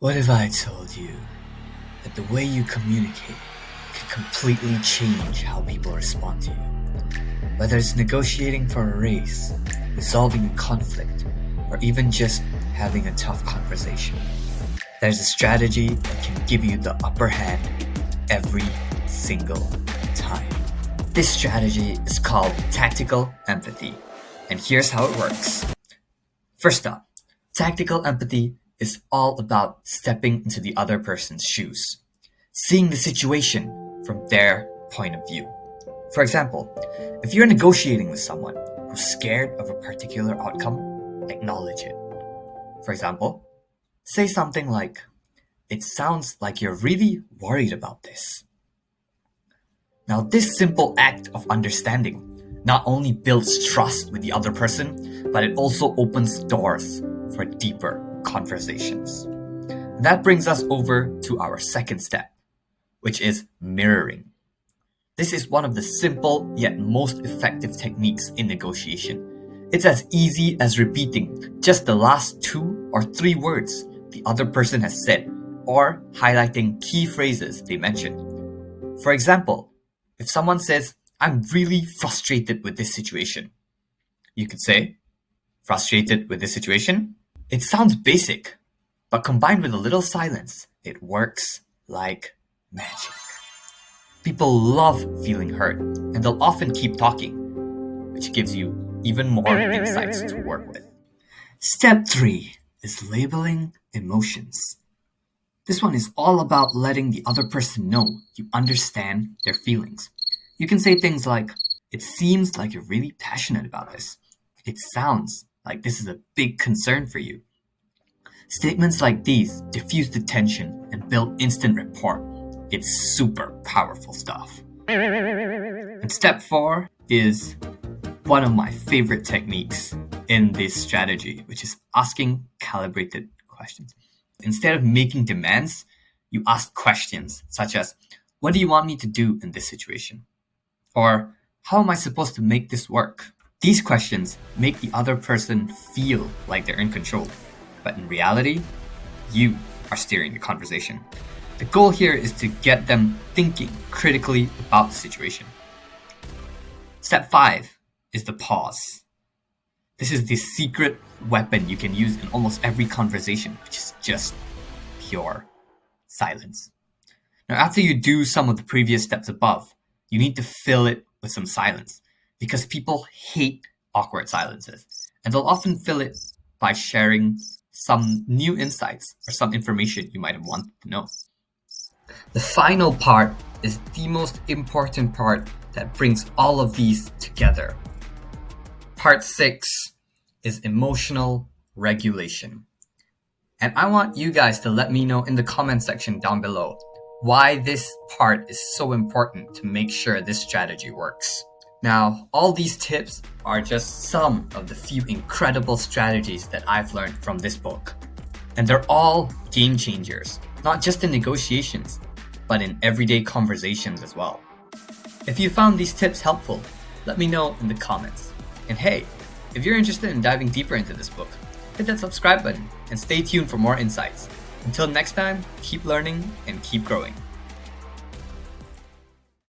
What if I told you that the way you communicate can completely change how people respond to you? Whether it's negotiating for a raise, resolving a conflict, or even just having a tough conversation, there's a strategy that can give you the upper hand every single time. This strategy is called tactical empathy, and here's how it works. First up, tactical empathy is all about stepping into the other person's shoes, seeing the situation from their point of view. For example, if you're negotiating with someone who's scared of a particular outcome, acknowledge it. For example, say something like, "It sounds like you're really worried about this." Now, this simple act of understanding not only builds trust with the other person, but it also opens doors for deeper conversations. That brings us over to our second step, which is mirroring. This is one of the simple yet most effective techniques in negotiation. It's as easy as repeating just the last 2 or 3 words the other person has said, or highlighting key phrases they mentioned. For example, if someone says, "I'm really frustrated with this situation," you could say, "Frustrated with this situation?" It sounds basic, but combined with a little silence, it works like magic. People love feeling heard, and they'll often keep talking, which gives you even more insights to work with. Step 3 is labeling emotions. This one is all about letting the other person know you understand their feelings. You can say things like, "It seems like you're really passionate about this. It sounds like this is a big concern for you." Statements like these diffuse the tension and build instant rapport. It's super powerful stuff. And step 4 is one of my favorite techniques in this strategy, which is asking calibrated questions. Instead of making demands, you ask questions such as, "What do you want me to do in this situation?" Or, "How am I supposed to make this work?" These questions make the other person feel like they're in control, but in reality, you are steering the conversation. The goal here is to get them thinking critically about the situation. Step 5 is the pause. This is the secret weapon you can use in almost every conversation, which is just pure silence. Now, after you do some of the previous steps above, you need to fill it with some silence, because people hate awkward silences, and they'll often fill it by sharing some new insights or some information you might have wanted to know. The final part is the most important part that brings all of these together. Part 6 is emotional regulation. And I want you guys to let me know in the comment section down below why this part is so important to make sure this strategy works. Now, all these tips are just some of the few incredible strategies that I've learned from this book. And they're all game changers, not just in negotiations, but in everyday conversations as well. If you found these tips helpful, let me know in the comments. And hey, if you're interested in diving deeper into this book, hit that subscribe button and stay tuned for more insights. Until next time, keep learning and keep growing.